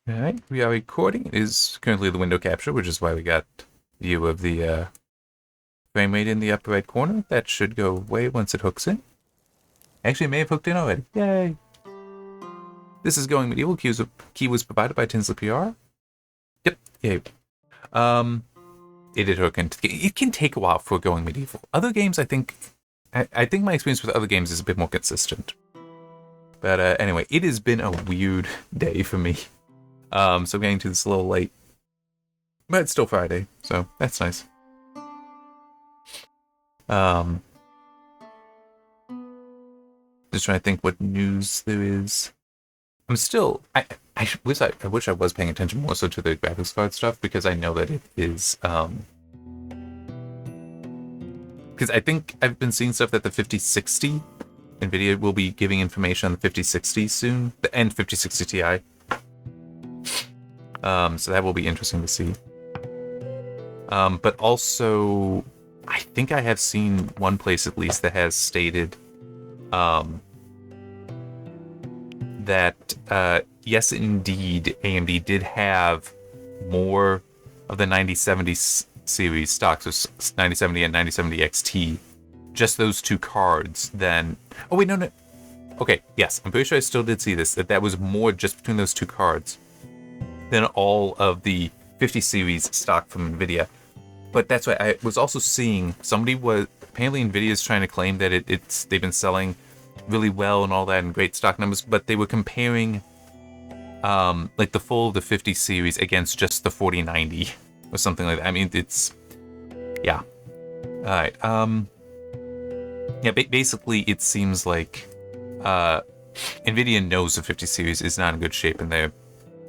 Alright, we are recording. It is currently the window capture, which is why we got view of the frame rate in the upper right corner. That should go away once it hooks in. Actually, it may have hooked in already. Yay! This is Going Medieval. Key was provided by Tinsley PR. Yep, yay. It did hook in. It can take a while for Going Medieval. Other games, I think my experience with other games is a bit more consistent. But anyway, it has been a weird day for me. So I'm getting to this a little late. But it's still Friday, so that's nice. Just trying to think what news there is. I'm still... I wish I was paying attention more so to the graphics card stuff, because I know that it is... Because I think I've been seeing stuff that the 5060 NVIDIA will be giving information on the 5060 soon. And 5060 Ti. So that will be interesting to see. But also, I think I have seen one place at least that has stated that yes, indeed, AMD did have more of the 9070 series stocks, so 9070 and 9070 XT, just those two cards, than... Oh, wait, no. Okay, yes, I'm pretty sure I still did see this, that was more just between those two cards than all of the 50 series stock from NVIDIA. But that's why I was also seeing apparently NVIDIA is trying to claim that they've been selling really well and all that and great stock numbers, but they were comparing like the full of the 50 series against just the 4090 or something like that. I mean, it's... Yeah. Alright, yeah, basically it seems like NVIDIA knows the 50 series is not in good shape, and they're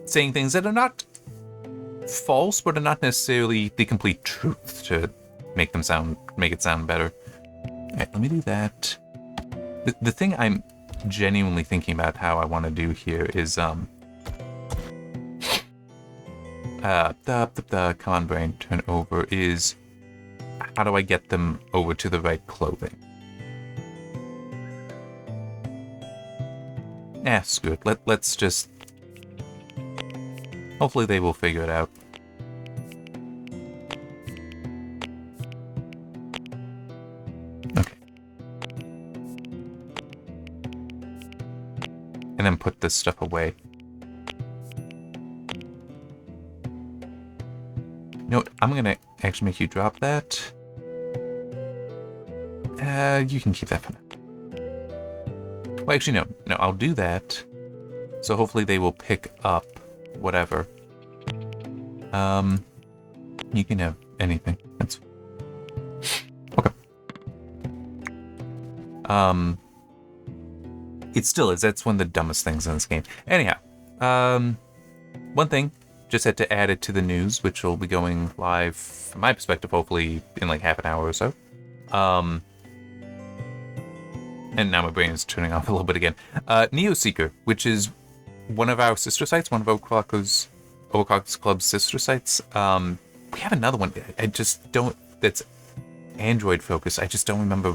saying things that are not false, but are not necessarily the complete truth to make it sound better. Alright, let me do that. The thing I'm genuinely thinking about how I want to do here is come on brain, turn over, is how do I get them over to the right clothing? Screw it. Let's just... Hopefully they will figure it out. Okay. And then put this stuff away. You know what? I'm gonna actually make you drop that. You can keep that for now. Well, actually, no, I'll do that. So hopefully they will pick up whatever. You can have anything. That's okay. It still is. That's one of the dumbest things in this game. Anyhow, one thing, just had to add it to the news, which will be going live, from my perspective, hopefully in like half an hour or so. And now my brain is turning off a little bit again. Neoseeker, which is one of our sister sites, one of Overclockers Club's sister sites. We have another one. I just don't... That's Android focused. I just don't remember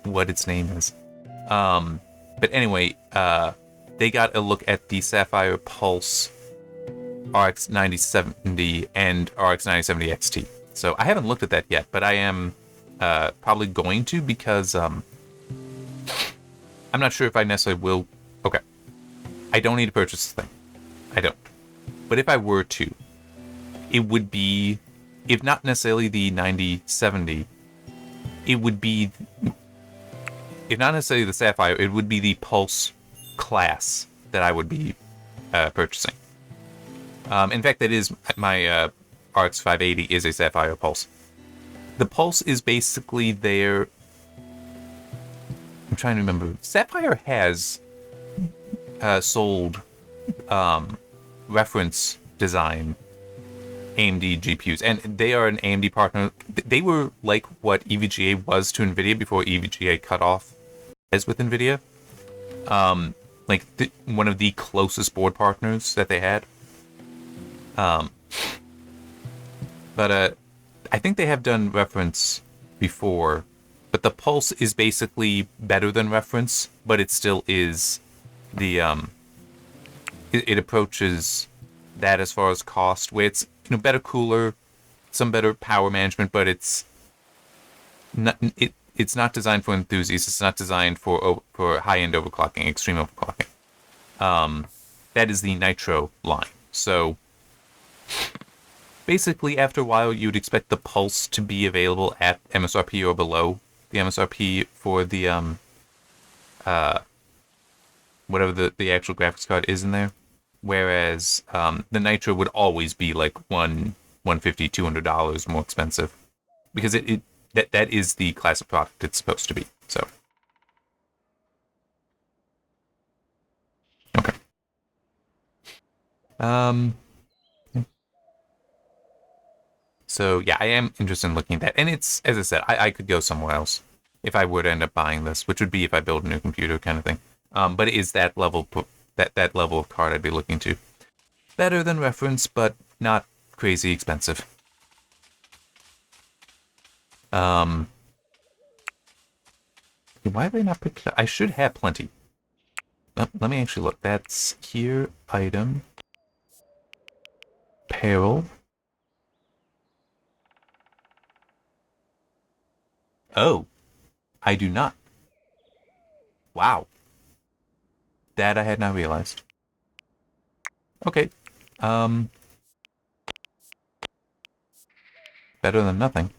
what its name is. But anyway, they got a look at the Sapphire Pulse RX 9070 and RX 9070 XT. So I haven't looked at that yet, but I am probably going to, because I'm not sure if I necessarily will... Okay. I don't need to purchase this thing. I don't. But if I were to, it would be, if not necessarily the 9070, it would be, if not necessarily the Sapphire, it would be the Pulse class that I would be purchasing. In fact, that is my RX 580 is a Sapphire Pulse. The Pulse is basically their... I'm trying to remember. Sapphire has sold reference design AMD GPUs, and they are an AMD partner. They were like what EVGA was to NVIDIA before EVGA cut off as with NVIDIA. Like one of the closest board partners that they had. But I think they have done reference before. But the Pulse is basically better than reference, but it still is the it approaches that as far as cost, where it's better cooler, some better power management, but it's not designed for enthusiasts. It's not designed for high end overclocking, extreme overclocking. That is the Nitro line. So basically, after a while, you'd expect the Pulse to be available at MSRP or below the MSRP for the whatever the actual graphics card is in there. Whereas the Nitro would always be like $150, $200 more expensive, because that is the class of product it's supposed to be. So okay. So yeah, I am interested in looking at that, and it's, as I said, I could go somewhere else if I were to end up buying this, which would be if I build a new computer kind of thing. But it is that level that level of card I'd be looking to. Better than reference, but not crazy expensive. Why have they not picked it up? I should have plenty. Let me actually look. That's here, item, apparel. Oh, I do not. Wow. That I had not realized. Okay. Better than nothing.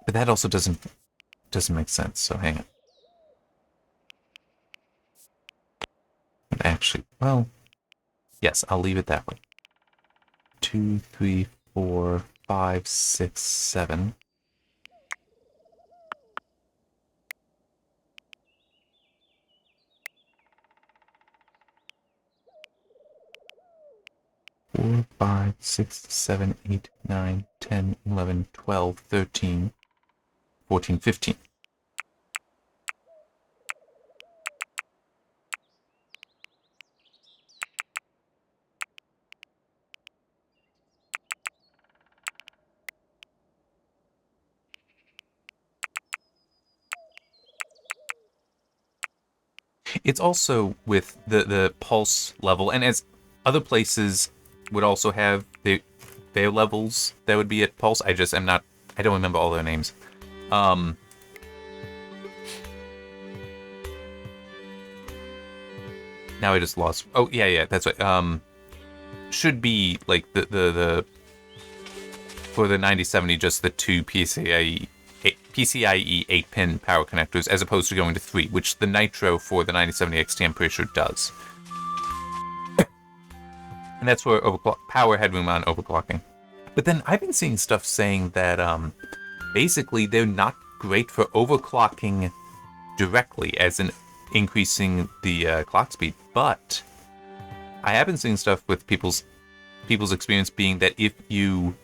But that also doesn't make sense, so hang on. Actually, well, yes, I'll leave it that way. 2, 3, 4, 5, 6, 7. Four, 5, 6, 7, 8, 9, 10, 11, 12, 13, 14, 15. It's also with the pulse level, and as other places would also have their levels that would be at pulse. I don't remember all their names. Now I just lost. Oh yeah, that's right. Should be like the for the 9070 just the 2 PCIe 8-pin power connectors, as opposed to going to 3, which the Nitro for the 9070 XT I'm pretty sure does. And that's for power headroom on overclocking. But then I've been seeing stuff saying that basically they're not great for overclocking directly, as in increasing the clock speed. But I have been seeing stuff with people's experience being that if you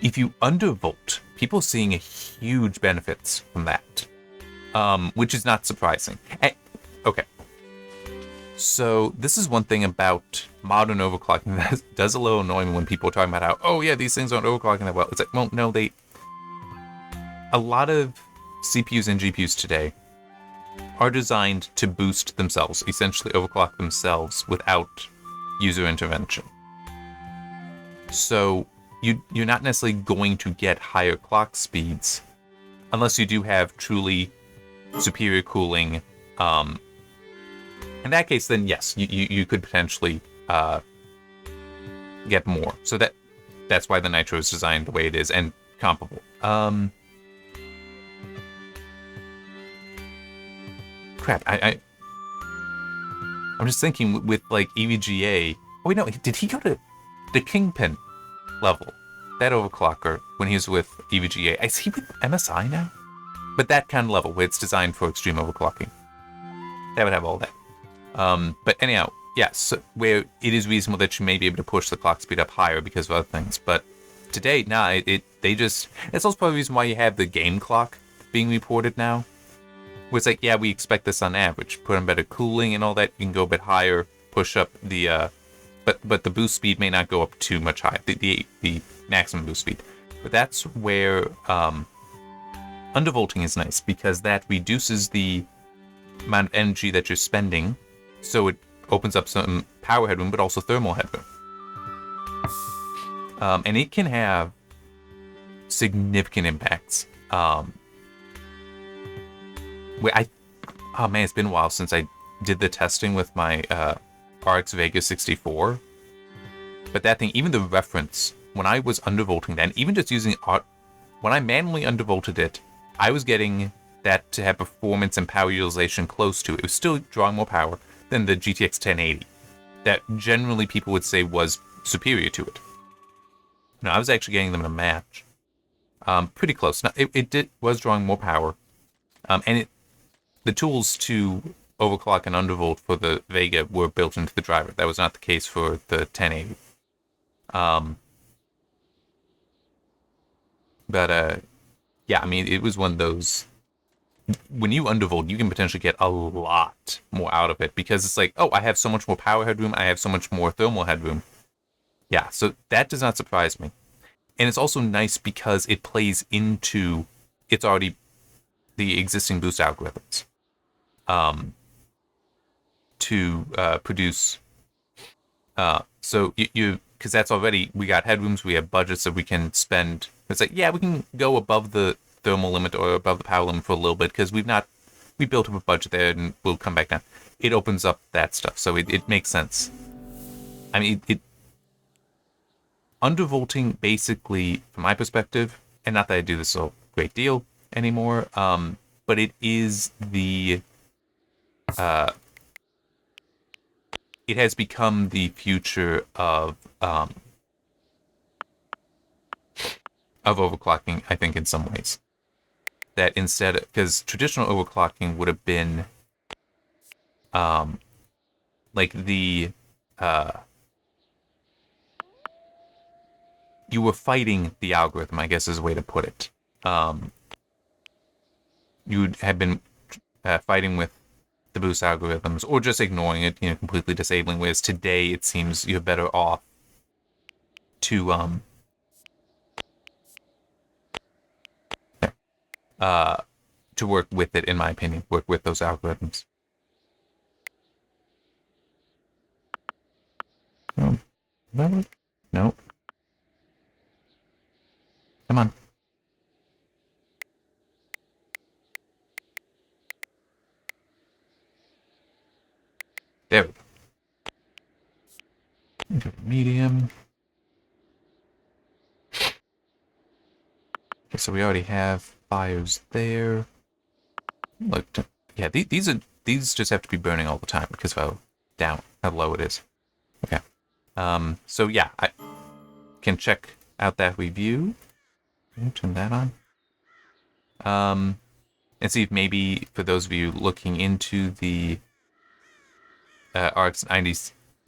if you undervolt, people are seeing huge benefits from that, which is not surprising. Okay. So this is one thing about modern overclocking that does a little annoy me when people are talking about how, oh yeah, these things aren't overclocking that well. It's like, well, no, a lot of CPUs and GPUs today are designed to boost themselves, essentially overclock themselves without user intervention. So you're not necessarily going to get higher clock speeds unless you do have truly superior cooling. In that case, then yes, you could potentially get more. So that's why the Nitro is designed the way it is and comparable. Crap, I'm just thinking with like EVGA. Oh wait, no, did he go to the Kingpin level? That overclocker when he was with EVGA. Is he with MSI now? But that kind of level where it's designed for extreme overclocking. That would have all that. But anyhow, yes, so where it is reasonable that you may be able to push the clock speed up higher because of other things. But today, it's also probably the reason why you have the game clock being reported now. Where it's like, yeah, we expect this on average. Put in better cooling and all that. You can go a bit higher, push up the, but the boost speed may not go up too much higher. The maximum boost speed. But that's where, undervolting is nice because that reduces the amount of energy that you're spending, so it opens up some power headroom, but also thermal headroom. And it can have significant impacts. Oh man, it's been a while since I did the testing with my RX Vega 64. But that thing, even the reference, when I was undervolting that, and even just using when I manually undervolted it, I was getting that to have performance and power utilization close to it. It was still drawing more power than the GTX 1080. That generally people would say was superior to it. No, I was actually getting them in a match. Pretty close. Now, it was drawing more power. And the tools to overclock and undervolt for the Vega were built into the driver. That was not the case for the 1080. Yeah, I mean, it was one of those. When you undervolt, you can potentially get a lot more out of it because it's like, oh, I have so much more power headroom, I have so much more thermal headroom. Yeah, so that does not surprise me. And it's also nice because it plays into it's already the existing boost algorithms to produce. So you because that's already, we got headrooms, we have budgets that we can spend. It's like, yeah, we can go above the thermal limit or above the power limit for a little bit because we built up a budget there and we'll come back down. It opens up that stuff, so it makes sense. I mean, undervolting basically, from my perspective, and not that I do this a great deal anymore, but it is it has become the future of overclocking, I think, in some ways. That instead, because traditional overclocking would have been like you were fighting the algorithm, I guess is a way to put it. You had been fighting with the boost algorithms, or just ignoring it, completely disabling. Whereas today, it seems you're better off to work with it, in my opinion, work with those algorithms. No. No. Come on. There we go. Medium. Okay, so we already have fires there. Look, yeah, these just have to be burning all the time because of how low it is. Okay. So yeah, I can check out that review. Turn that on. And see if maybe for those of you looking into the RX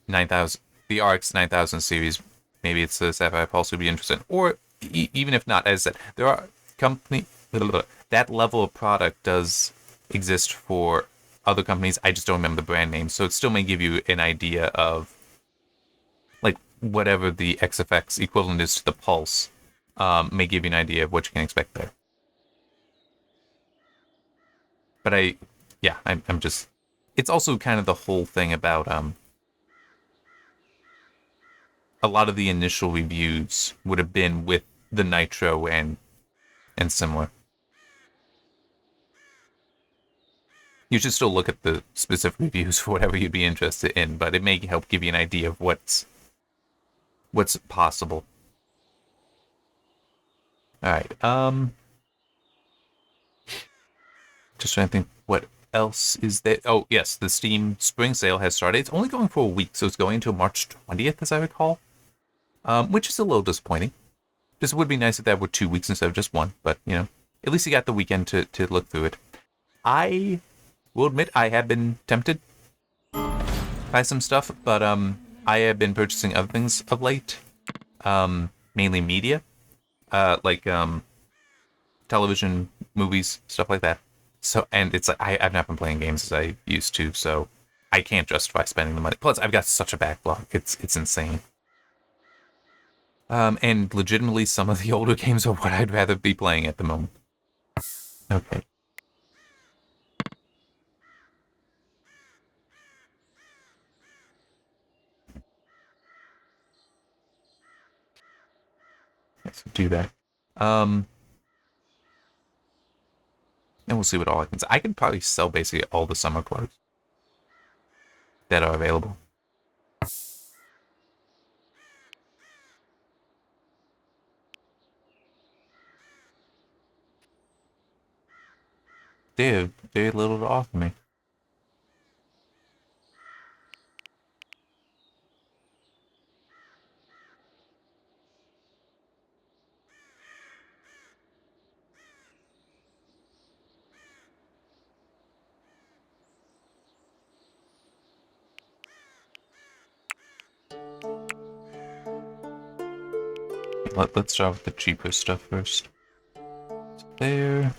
9000, the RX 9000 series, maybe it's the Sapphire Pulse would be interesting. Or even if not, as I said, there are that level of product does exist for other companies. I just don't remember the brand name, so it still may give you an idea of like whatever the XFX equivalent is to the Pulse. May give you an idea of what you can expect there. But I'm just, it's also kind of the whole thing about a lot of the initial reviews would have been with the Nitro and similar. You should still look at the specific reviews for whatever you'd be interested in, but it may help give you an idea of what's possible. All right. Just trying to think what else is there. Oh, yes, the Steam Spring Sale has started. It's only going for a week, so it's going until March 20th, as I recall. Which is a little disappointing. This would be nice if that were 2 weeks instead of just one, but, at least you got the weekend to look through it. I will admit I have been tempted by some stuff, but I have been purchasing other things of late. Mainly media. Like television, movies, stuff like that. So, and it's like, I've not been playing games as I used to, so I can't justify spending the money. Plus, I've got such a backlog. It's insane. And legitimately, some of the older games are what I'd rather be playing at the moment. Okay. So do that. And we'll see what all I can sell. I can probably sell basically all the summer clothes that are available. They have very little to offer me. Let's start with the cheaper stuff first. So there.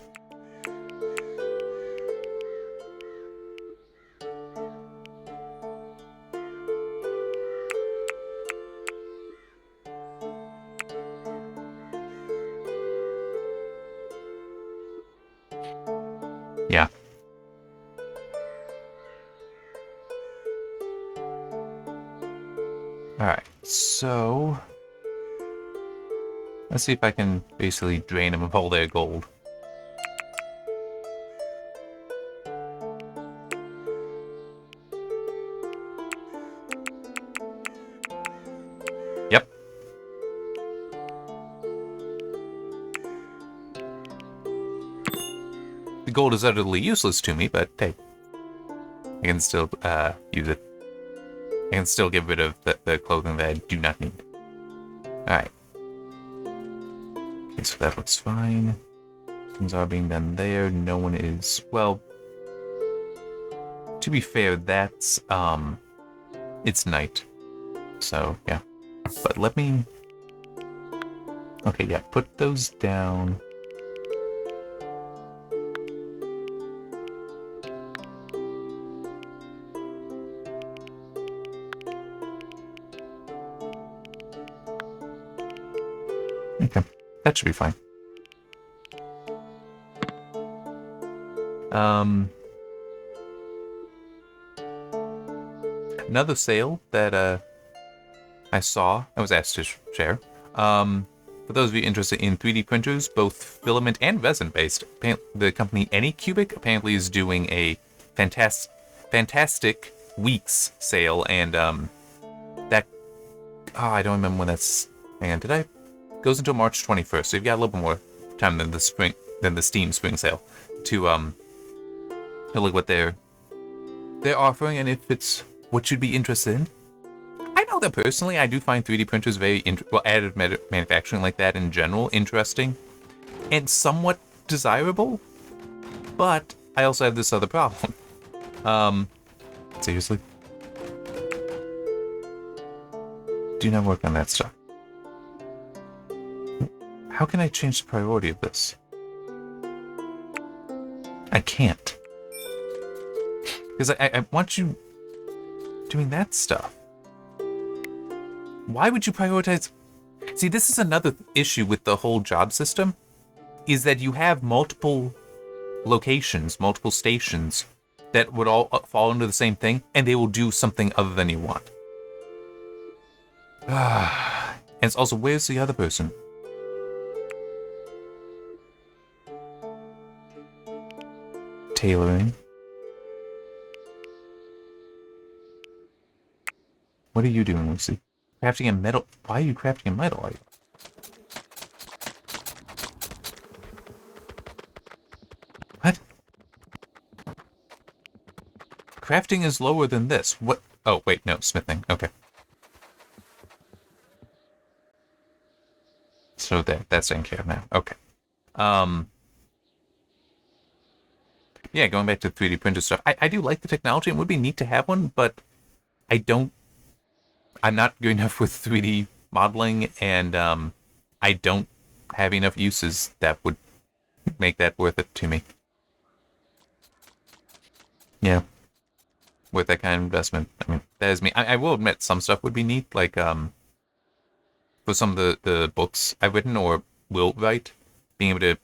Yeah. Alright, so let's see if I can basically drain them of all their gold. Yep. The gold is utterly useless to me, but hey, I can still use it. I can still get rid of the clothing that I do not need. Alright. Okay, so that looks fine. Things are being done there. No one is... Well, to be fair, that's... It's night. So, yeah. But let me... Okay, yeah, put those down. Okay, that should be fine. Another sale that I saw, I was asked to share. For those of you interested in 3D printers, both filament and resin-based, the company Anycubic apparently is doing a fantastic weeks sale, and that I don't remember when that's. And did I? Goes until March 21st, so you've got a little bit more time than the Steam spring sale to look what they're offering, and if it's what you'd be interested in. I know that personally, I do find 3D printers very additive manufacturing like that in general interesting and somewhat desirable, but I also have this other problem. Seriously, do not work on that stuff. How can I change the priority of this? I can't. Because I want you doing that stuff. Why would you prioritize? See, this is another issue with the whole job system, is that you have multiple locations, multiple stations that would all fall into the same thing, and they will do something other than you want. And it's also, where's the other person? Tailoring. What are you doing, Lucy? Crafting a metal. Why are you crafting a metal? Are you? What? Crafting is lower than this. What? Oh, wait, no, smithing. Okay. So that's taken care of now. Okay. Yeah, going back to 3D printer stuff. I do like the technology. It would be neat to have one, but I'm not good enough with 3D modeling, and I don't have enough uses that would make that worth it to me. Yeah. With that kind of investment. I mean, that is me. I will admit some stuff would be neat, like for some of the books I've written or will write, being able to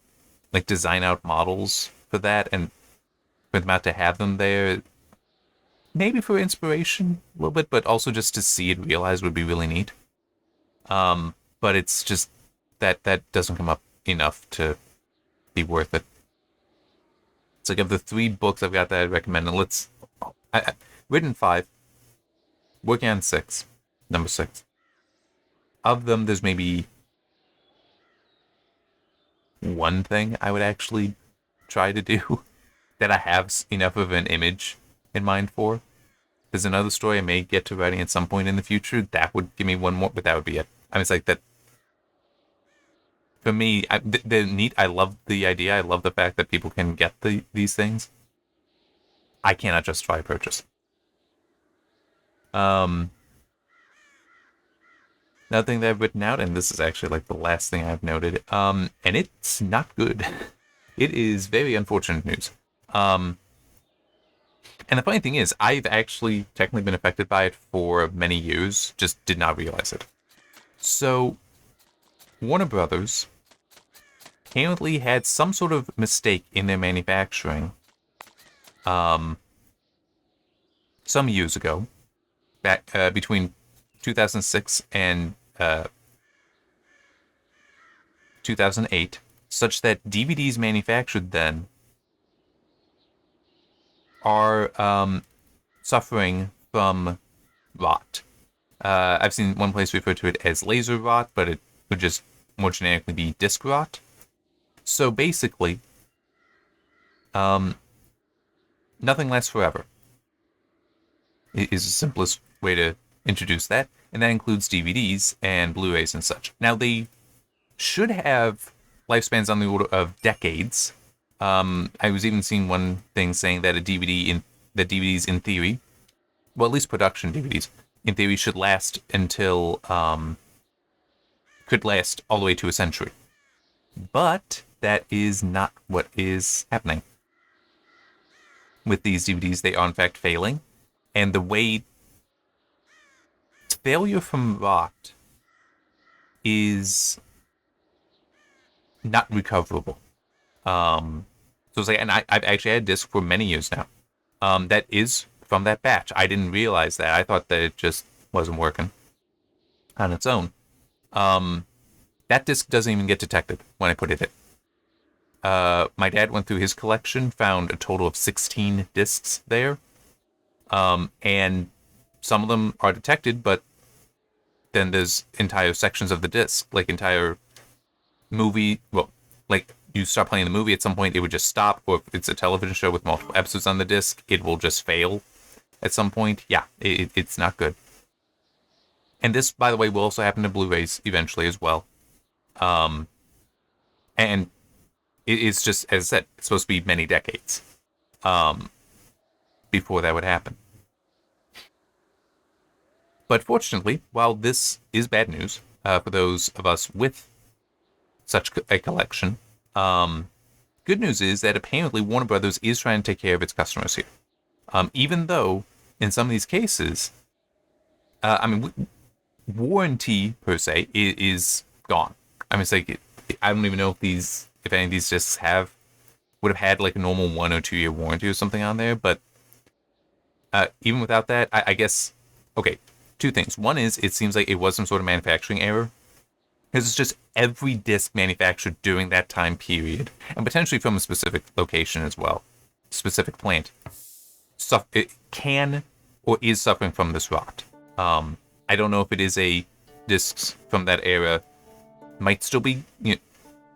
like design out models for that and put them out to have them there. Maybe for inspiration a little bit, but also just to see it realized would be really neat. But it's just that doesn't come up enough to be worth it. It's like of the 3 books I've got that I'd recommend, and written 5, working on 6, number 6. Of them, there's maybe one thing I would actually try to do that I have enough of an image in mind for. There's another story I may get to writing at some point in the future. That would give me one more, but that would be it. I mean, it's like that. For me, they're neat. I love the idea. I love the fact that people can get these things. I cannot justify purchase. Another thing that I've written out, and this is actually like the last thing I've noted, and it's not good. It is very unfortunate news. And the funny thing is, I've actually technically been affected by it for many years, just did not realize it. So, Warner Brothers apparently had some sort of mistake in their manufacturing some years ago, back between 2006 and 2008, such that DVDs manufactured then are suffering from rot. I've seen one place refer to it as laser rot, but it would just more generically be disc rot. So basically, nothing lasts forever is the simplest way to introduce that, and that includes DVDs and Blu-rays and such. Now, they should have lifespans on the order of decades. I was even seeing one thing saying that DVDs in theory, well, at least production DVDs, in theory should last until, could last all the way to a century. But that is not what is happening. With these DVDs, they are in fact failing. And the way failure from rot is not recoverable. So it's like, and I've actually had a disc for many years now. That is from that batch. I didn't realize that. I thought that it just wasn't working on its own. That disc doesn't even get detected when I put it in. My dad went through his collection, found a total of 16 discs there. And some of them are detected, but then there's entire sections of the disc, like entire movie. Well, like you start playing the movie, at some point it would just stop, or if it's a television show with multiple episodes on the disc, it will just fail at some point. Yeah, it's not good. And this, by the way, will also happen to Blu-rays eventually as well. And it's just, as I said, it's supposed to be many decades before that would happen. But fortunately, while this is bad news for those of us with such a collection, good news is that apparently Warner Brothers is trying to take care of its customers here. Even though, in some of these cases, warranty, per se, is gone. I mean, it's like, I don't even know if any of these discs would have had like a normal 1 or 2 year warranty or something on there, but even without that, I guess, okay, 2 things. One is, it seems like it was some sort of manufacturing error, because it's just every disc manufactured during that time period, and potentially from a specific location as well, specific plant, it can or is suffering from this rot. I don't know if it is discs from that era, might still be, if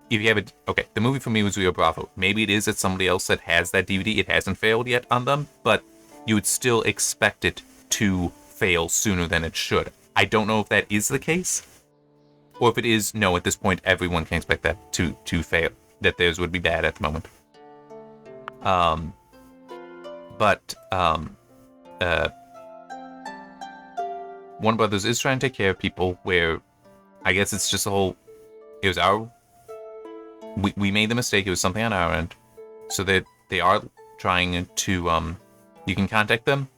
you have okay, the movie for me was Rio Bravo. Maybe it is that somebody else that has that DVD, it hasn't failed yet on them, but you would still expect it to fail sooner than it should. I don't know if that is the case, or if it is, no, at this point, everyone can expect that to fail, that theirs would be bad at the moment. Warner Brothers is trying to take care of people where, I guess it's just it was we made the mistake, it was something on our end, so that they are trying to, you can contact them,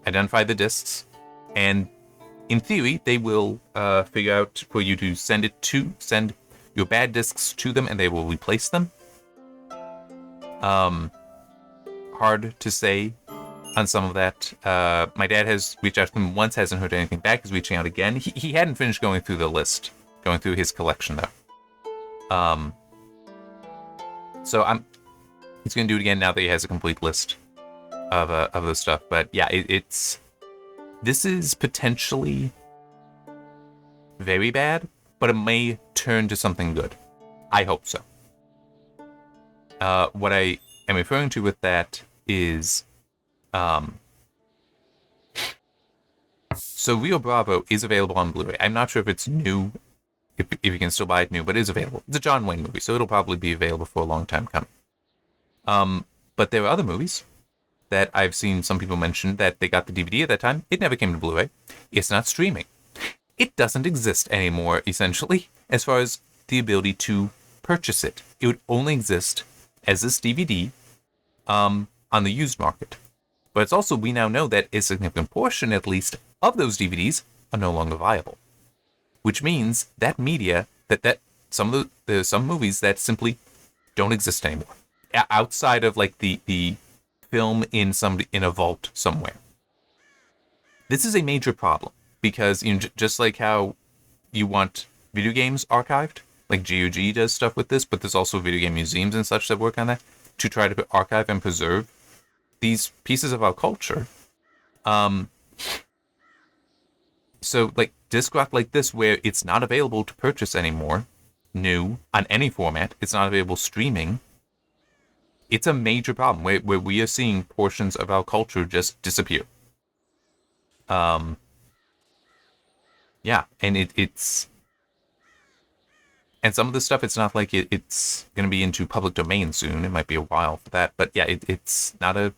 identify the discs, and in theory, they will figure out for you to send your bad discs to them and they will replace them. Hard to say on some of that. My dad has reached out to him once, hasn't heard anything back. He's reaching out again. He hadn't finished going through the list, going through his collection though. So he's gonna do it again now that he has a complete list of the stuff. But yeah, this is potentially very bad, but it may turn to something good. I hope so. What I am referring to with that is, so Rio Bravo is available on Blu-ray. I'm not sure if it's new, if you can still buy it new, but it is available. It's a John Wayne movie, so it'll probably be available for a long time coming. But there are other movies that I've seen some people mention that they got the DVD at that time. It never came to Blu-ray. It's not streaming. It doesn't exist anymore, essentially, as far as the ability to purchase it. It would only exist as this DVD on the used market. But it's also, we now know that a significant portion, at least, of those DVDs are no longer viable. Which means that media, that there's some movies that simply don't exist anymore. Outside of like the film in a vault somewhere. This is a major problem because, you know, just like how you want video games archived, like GOG does stuff with this, but there's also video game museums and such that work on that to try to archive and preserve these pieces of our culture. So like disc rock like this, where it's not available to purchase anymore, new on any format, it's not available streaming. It's a major problem where we are seeing portions of our culture just disappear. Yeah, and it's and some of the stuff, it's not like it's going to be into public domain soon. It might be a while for that, but yeah, it's not a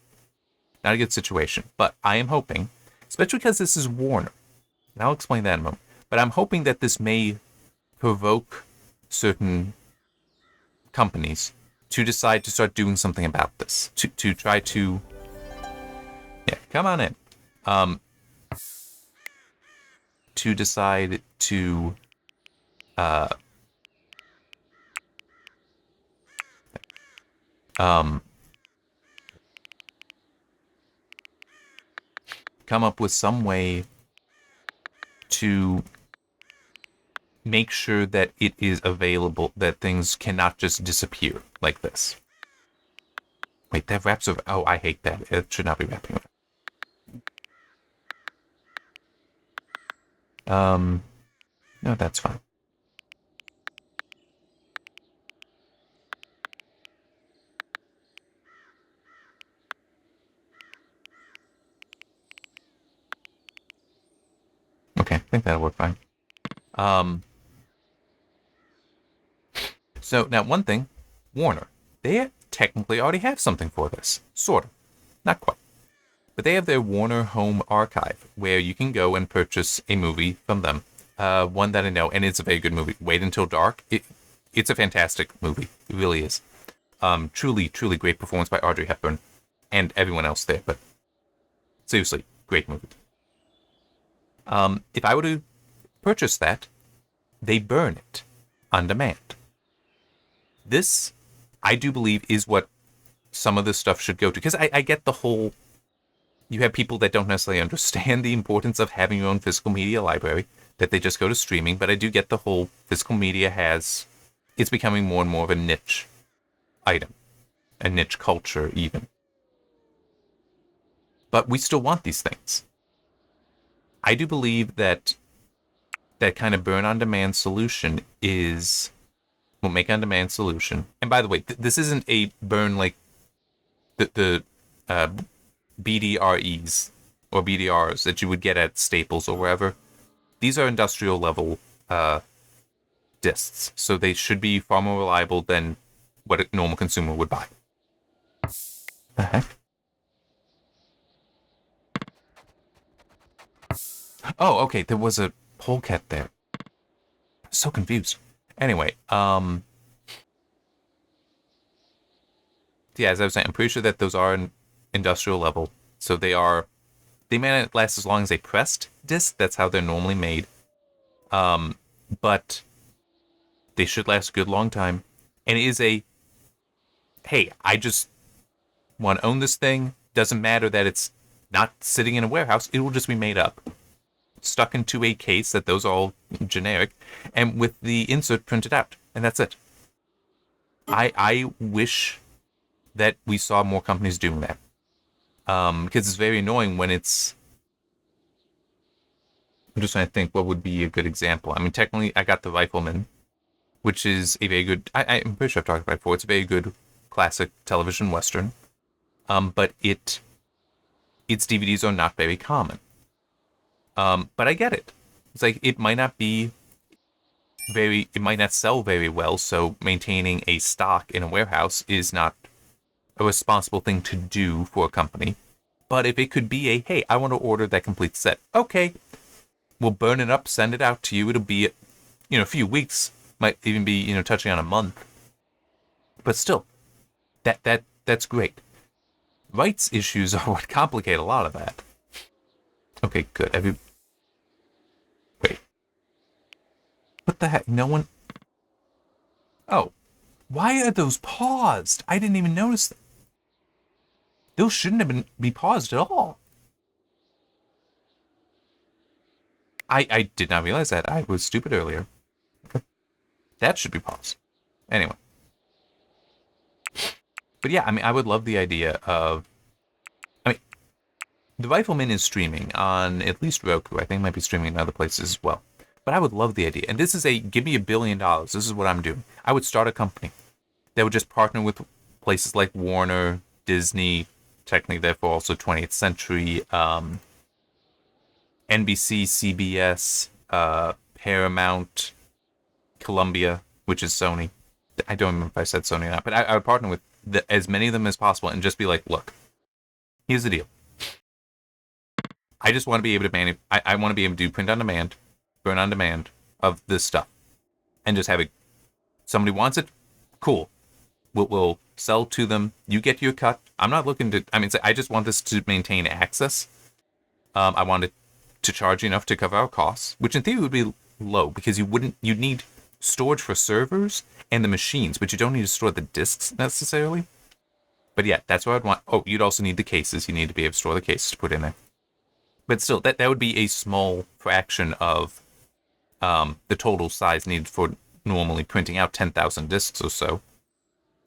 good situation. But I am hoping, especially because this is Warner, and I'll explain that in a moment. But I'm hoping that this may provoke certain companies to decide to start doing something about this, to try to, yeah, come on in, to decide to, come up with some way to make sure that it is available, that things cannot just disappear like this. Wait, that wraps over. Oh, I hate that. It should not be wrapping over. No, that's fine. Okay, I think that'll work fine. So now one thing, Warner, they technically already have something for this. Sort of. Not quite. But they have their Warner Home Archive, where you can go and purchase a movie from them. One that I know, and it's a very good movie. Wait Until Dark. It's a fantastic movie. It really is. Truly, truly great performance by Audrey Hepburn and everyone else there. But seriously, great movie. If I were to purchase that, they burn it on demand. This, I do believe, is what some of this stuff should go to. Because I get the whole, you have people that don't necessarily understand the importance of having your own physical media library, that they just go to streaming. But I do get the whole physical media it's becoming more and more of a niche item, a niche culture even. But we still want these things. I do believe that kind of burn-on-demand solution will make on-demand solution. And by the way, this isn't a burn like the BDREs or BDRs that you would get at Staples or wherever. These are industrial level discs, so they should be far more reliable than what a normal consumer would buy. The heck? Oh, okay, there was a polecat there. So confused. Anyway, yeah, as I was saying, I'm pretty sure that those are industrial level. So they may not last as long as a pressed disc. That's how they're normally made. But They should last a good long time. And it is hey, I just want to own this thing. Doesn't matter that it's not sitting in a warehouse. It will just be made up, stuck into a case that those are all generic, and with the insert printed out. And that's it. I wish that we saw more companies doing that. Because it's very annoying when it's... I'm just trying to think what would be a good example. I mean, technically, I got The Rifleman, which is a very good... I'm pretty sure I've talked about it before. It's a very good classic television western. But its DVDs are not very common. But I get it. It's like, it might not sell very well, so maintaining a stock in a warehouse is not a responsible thing to do for a company. But if it could be hey, I want to order that complete set. Okay, we'll burn it up, send it out to you. It'll be, a few weeks, might even be, touching on a month. But still, that's great. Rights issues are what complicate a lot of that. Okay, good. Wait. What the heck? No one... Oh. Why are those paused? I didn't even notice them. Those shouldn't be paused at all. I did not realize that. I was stupid earlier. That should be paused. Anyway. But yeah, I mean, I would love the idea of... The Rifleman is streaming on at least Roku. I think it might be streaming in other places as well. But I would love the idea. And this is give me $1 billion. This is what I'm doing. I would start a company that would just partner with places like Warner, Disney, technically therefore also 20th Century, NBC, CBS, Paramount, Columbia, which is Sony. I don't remember if I said Sony or not, but I would partner with as many of them as possible and just be like, look, here's the deal. I just want to be able to I want to be able to do print on demand, burn on demand of this stuff, and just have it. Somebody wants it, cool. We'll sell to them. You get your cut. I'm not looking to. I just want this to maintain access. I want it to charge enough to cover our costs, which in theory would be low because you'd need storage for servers and the machines, but you don't need to store the disks necessarily. But yeah, that's what I'd want. Oh, you'd also need the cases. You need to be able to store the cases to put in there. But still, that would be a small fraction of the total size needed for normally printing out 10,000 discs or so.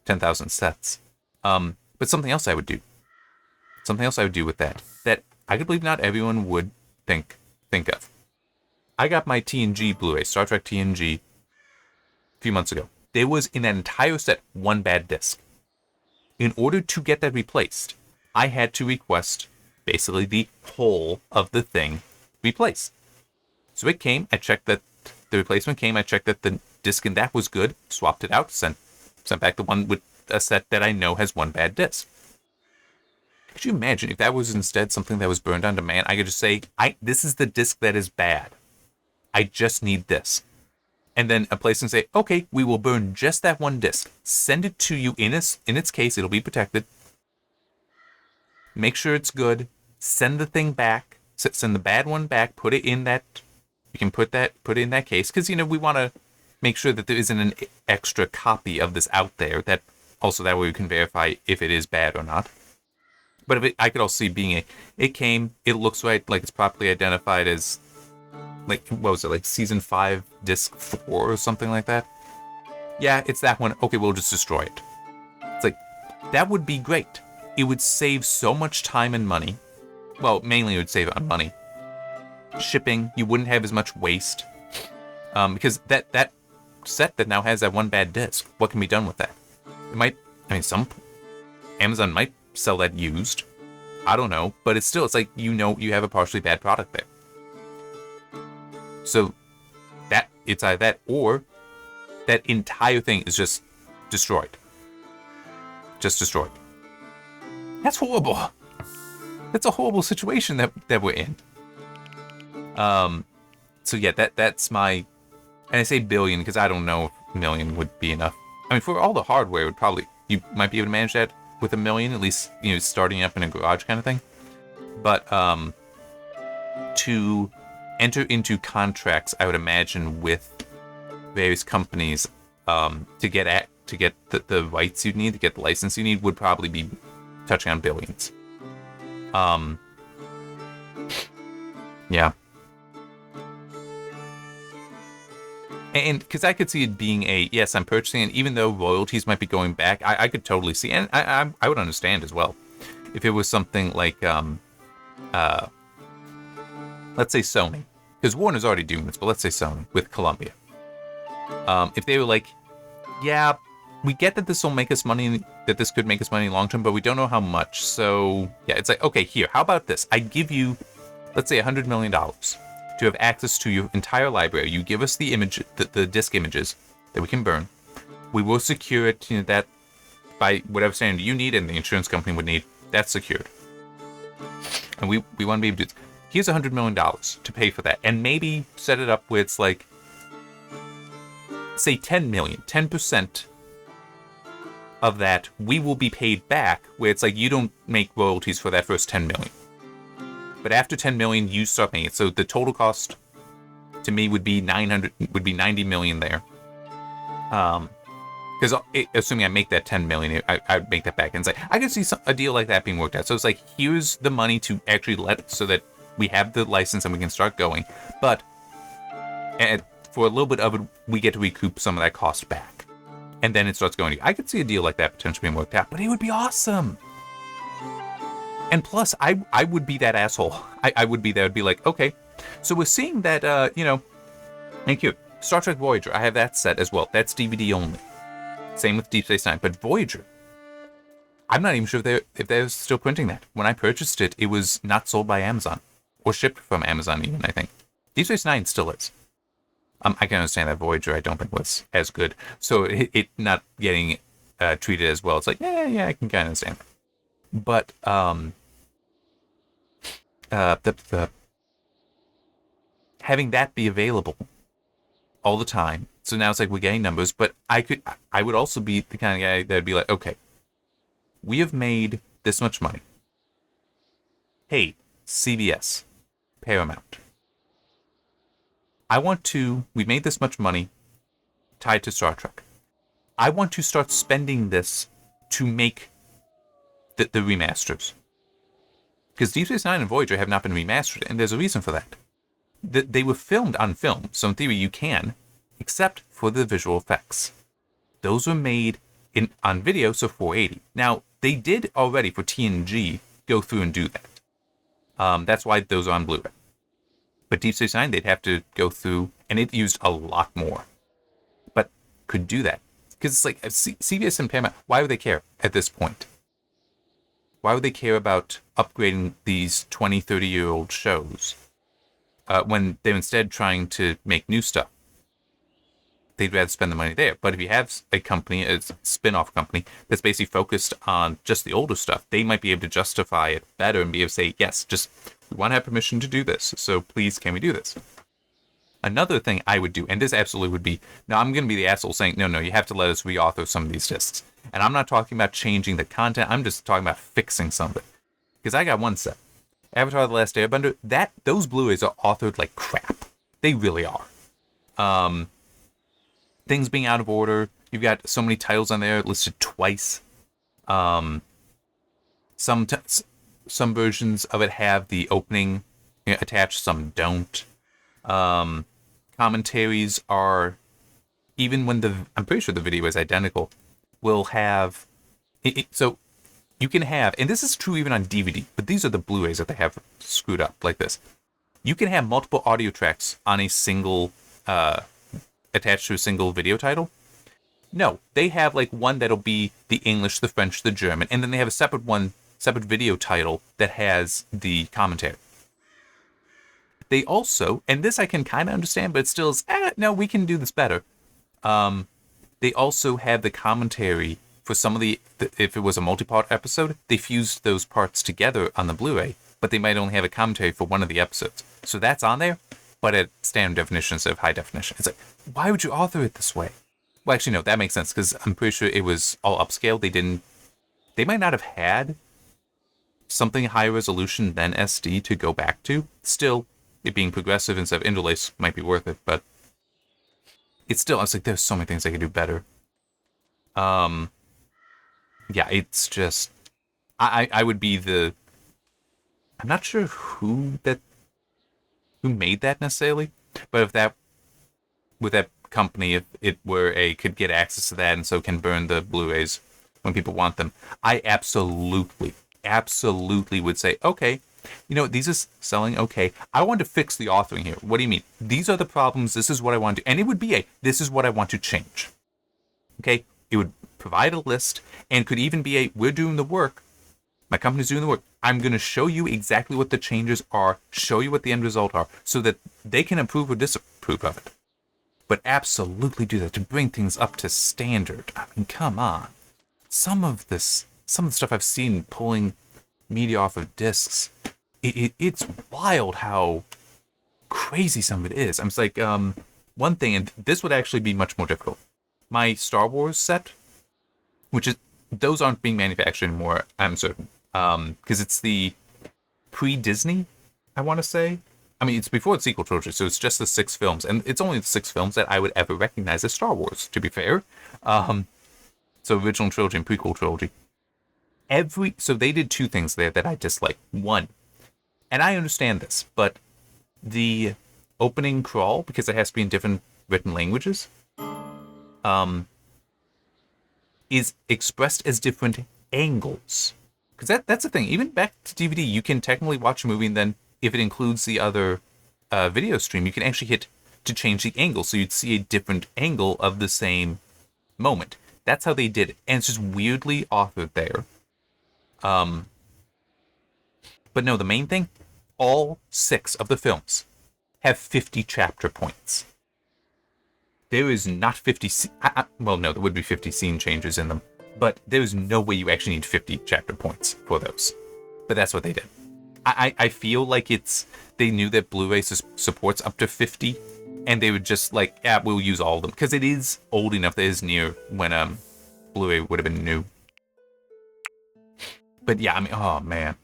10,000 sets. But something else I would do. Something else I would do with that I could believe not everyone would think of. I got my TNG Blu-ray, Star Trek TNG, a few months ago. There was in that entire set one bad disc. In order to get that replaced, I had to request basically the whole of the thing replaced. So it came, I checked that the replacement came, I checked that the disc in that was good, swapped it out, sent back the one with a set that I know has one bad disc. Could you imagine if that was instead something that was burned on demand? I could just say, this is the disc that is bad. I just need this. And then a place can say, okay, we will burn just that one disc. Send it to you in its case. It'll be protected. Make sure it's good. Send the thing back. Send the bad one back. Put it in that. You can put it in that case because we want to make sure that there isn't an extra copy of this out there. That way we can verify if it is bad or not. But I could also see being it came. It looks right, like it's properly identified as. Like, what was it, like season 5, disc 4 or something like that? Yeah, it's that one. Okay, we'll just destroy it. It's like, that would be great. It would save so much time and money. Well, mainly it would save on money. Shipping, you wouldn't have as much waste. Because that set that now has that one bad disc, what can be done with that? Some Amazon might sell that used. I don't know, but it's like, you have a partially bad product there. So it's either that or that entire thing is just destroyed. Just destroyed. That's horrible. That's a horrible situation that we're in. So yeah, that's my, and I say billion because I don't know if million would be enough. For all the hardware, you might be able to manage that with $1 million, at least, starting up in a garage kind of thing. But to enter into contracts, I would imagine, with various companies, to get the rights you need, to get the license you need, would probably be touching on billions. Yeah. And because I could see it being yes, I'm purchasing it, even though royalties might be going back, I could totally see, and I would understand as well, if it was something like, let's say Sony, because Warner's already doing this, but let's say Sony with Columbia. If they were like, yeah, we get that this will make us money, that this could make us money long term, but we don't know how much. So yeah, it's like, okay, here, how about this? I give you, let's say, $100 million to have access to your entire library. You give us the image, the disc images that we can burn. We will secure it, that by whatever standard you need and the insurance company would need. That's secured. And we want to be able to do this. Here's $100 million to pay for that, and maybe set it up where it's like, say 10 million, 10% of that we will be paid back, where it's like you don't make royalties for that first 10 million. But after 10 million, you start paying it. So the total cost to me would be 90 million there. Because assuming I make that 10 million, I'd make that back. And it's like, I could see a deal like that being worked out. So it's like, here's the money to actually so that we have the license and we can start going. But for a little bit of it, we get to recoup some of that cost back. And then it starts going. I could see a deal like that potentially being worked out, but it would be awesome. And plus, I would be that asshole. I would be there. I'd be like, okay, so we're seeing that, thank you. Star Trek Voyager, I have that set as well. That's DVD only. Same with Deep Space Nine. But Voyager, I'm not even sure if they're still printing that. When I purchased it, it was not sold by Amazon. Or shipped from Amazon even, I think. Deep Space Nine still is. I can understand that Voyager, I don't think, was as good. So it not getting treated as well. It's like, yeah, I can kind of understand. But the having that be available all the time. So now it's like we're getting numbers, but I would also be the kind of guy that'd be like, okay, we have made this much money. Hey, CBS, Paramount. We made this much money tied to Star Trek. I want to start spending this to make the remasters. Because Deep Space Nine and Voyager have not been remastered, and there's a reason for that. They were filmed on film, so in theory you can, except for the visual effects. Those were made on video, so 480. Now, they did already for TNG go through and do that. That's why those are on Blu-ray. But Deep Space Nine, they'd have to go through, and it used a lot more. But could do that. Because it's like, CBS and Paramount, why would they care at this point? Why would they care about upgrading these 20, 30-year-old shows when they're instead trying to make new stuff? They'd rather spend the money there. But if you have a company, a spin-off company, that's basically focused on just the older stuff, they might be able to justify it better and be able to say, yes, just we want to have permission to do this, so please, can we do this? Another thing I would do, and this absolutely would be, now I'm going to be the asshole saying, no, you have to let us reauthor some of these discs. And I'm not talking about changing the content, I'm just talking about fixing some of it. Because I got one set. Avatar: The Last Airbender, those Blu-rays are authored like crap. They really are. Things being out of order, you've got so many titles on there listed twice. Some versions of it have the opening attached, some don't. Commentaries are, even when I'm pretty sure the video is identical, will have, so you can have, and this is true even on DVD, but these are the Blu-rays that they have screwed up like this. You can have multiple audio tracks on a single, attached to a single video title. No, they have like one that'll be the English, the French, the German, and then they have a separate video title that has the commentary. They also, and this I can kind of understand, but it still is, no, we can do this better. They also have the commentary for some of if it was a multi-part episode, they fused those parts together on the Blu-ray, but they might only have a commentary for one of the episodes. So that's on there, but at standard definition instead of high definition. It's like, why would you author it this way? Well, actually, no, that makes sense, because I'm pretty sure it was all upscaled. They might not have had something higher resolution than SD to go back to. Still, it being progressive instead of interlace might be worth it, but it's still, I was like, there's so many things I could do better. Um, yeah, it's just, I would be I'm not sure who made that necessarily, but if that, with that company, if it were could get access to that and so can burn the Blu-rays when people want them, I absolutely would say, okay, these are selling okay. I want to fix the authoring here. What do you mean? These are the problems. This is what I want to, and it would be this is what I want to change. Okay? It would provide a list and could even be we're doing the work. My company's doing the work. I'm going to show you exactly what the changes are, show you what the end result are, so that they can approve or disapprove of it. But absolutely do that to bring things up to standard. I mean, come on. Some of the stuff I've seen pulling media off of discs, it's wild how crazy some of it is. I'm just like, one thing, and this would actually be much more difficult. My Star Wars set, which is, those aren't being manufactured anymore, I'm certain. Because it's the pre-Disney, I want to say. I mean, it's before the sequel trilogy, so it's just the 6 films, and it's only the 6 films that I would ever recognize as Star Wars, to be fair. So original trilogy and prequel trilogy. So they did 2 things there that I dislike. One, and I understand this, but the opening crawl, because it has to be in different written languages, is expressed as different angles. Because that's the thing. Even back to DVD, you can technically watch a movie, and then if it includes the other video stream, you can actually hit to change the angle, so you'd see a different angle of the same moment. That's how they did it, and it's just weirdly authored there. But no, the main thing, all 6 of the films have 50 chapter points. There is not 50... well, no, there would be 50 scene changes in them. But there is no way you actually need 50 chapter points for those. But that's what they did. I feel like they knew that Blu-ray supports up to 50, and they would just like, yeah, we'll use all of them. Because it is old enough that it is near when Blu-ray would have been new. But yeah, I mean, oh man.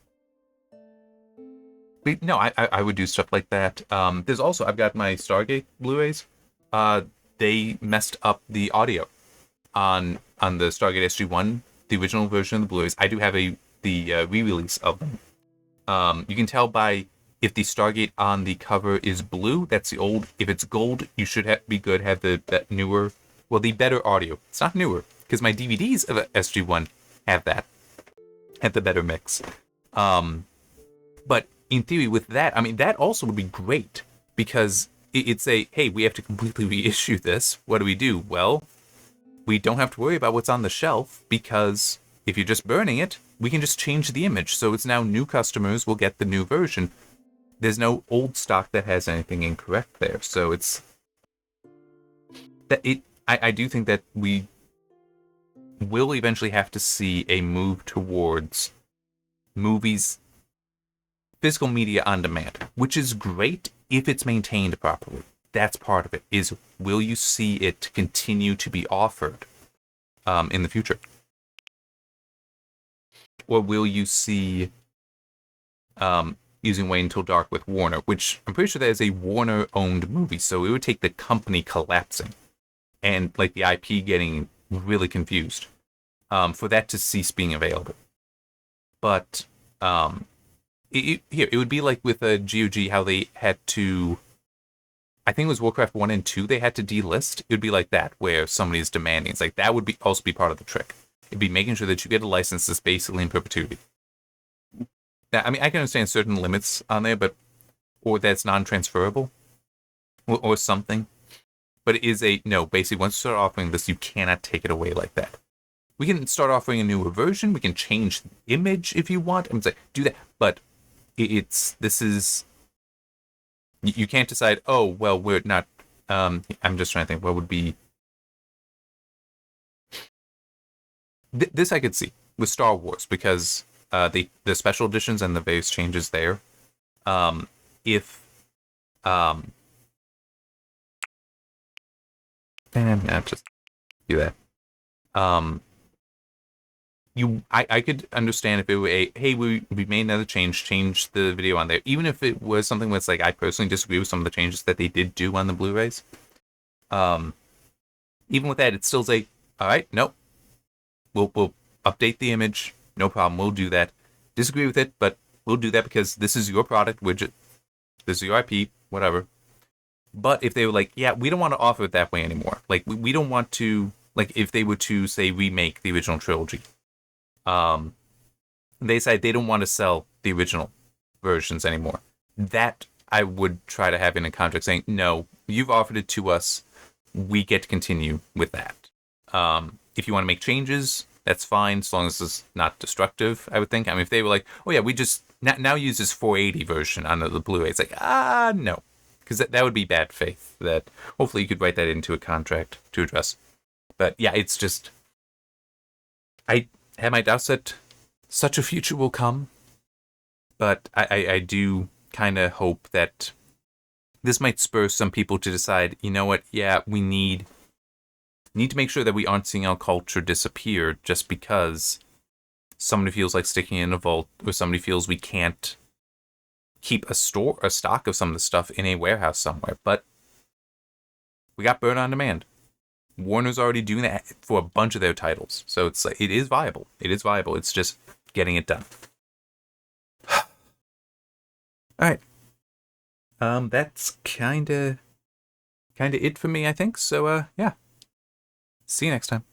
But no, I would do stuff like that. There's also, I've got my Stargate Blu-rays. They messed up the audio on the Stargate SG-1, the original version of the Blu-rays. I do have the re-release of them. You can tell by if the Stargate on the cover is blue, that's the old. If it's gold, you should be good. Have that newer, well, the better audio. It's not newer, because my DVDs of SG-1 have the better mix. But in theory, with that, I mean, that also would be great, because it's hey, we have to completely reissue this. What do we do? Well, we don't have to worry about what's on the shelf, because if you're just burning it, we can just change the image. So it's now new customers will get the new version. There's no old stock that has anything incorrect there. So I do think that we will eventually have to see a move towards movies, physical media on demand, which is great if it's maintained properly. That's part of it, is will you see it continue to be offered in the future? Or will you see using Wait Until Dark with Warner, which I'm pretty sure that is a Warner-owned movie, so it would take the company collapsing and like the IP getting really confused for that to cease being available. But it would be like with a GOG, how they had to, I think it was Warcraft 1 and 2, they had to delist. It would be like that, where somebody is demanding. It's like, that would also be part of the trick. It'd be making sure that you get a license that's basically in perpetuity. Now, I mean, I can understand certain limits on there, or that's non-transferable, or something. But it is basically, once you start offering this, you cannot take it away like that. We can start offering a newer version. We can change the image if you want. I'm saying, do that. But you can't decide, oh, well, we're not, I'm just trying to think, what would be, this I could see with Star Wars, because the special editions and the various changes there, just do that. I could understand if it were hey, we made another change the video on there, even if it was something that's like, I personally disagree with some of the changes that they did do on the Blu-rays. even with that, it's still say, all right, nope, we'll update the image, no problem, we'll do that. Disagree with it, but we'll do that because this is your product widget, this is your IP, whatever. But if they were like, yeah, we don't want to offer it that way anymore. Like, we don't want to, like, if they were to, say, remake the original trilogy, they say they don't want to sell the original versions anymore. That I would try to have in a contract saying, no, you've offered it to us. We get to continue with that. If you want to make changes, that's fine, as long as it's not destructive, I would think. I mean, if they were like, oh, yeah, we just now use this 480 version on the Blu-ray, it's like, no. Because that would be bad faith. That hopefully you could write that into a contract to address. But yeah, it's just, I have my doubts that such a future will come. But I do kind of hope that this might spur some people to decide, you know what, yeah, we need to make sure that we aren't seeing our culture disappear just because somebody feels like sticking it in a vault, or somebody feels we can't keep a stock of some of the stuff in a warehouse somewhere. But we got Burn on Demand. Warner's already doing that for a bunch of their titles, so it's like, it is viable. It is viable. It's just getting it done. All right. That's kind of it for me, I think. So yeah. See you next time.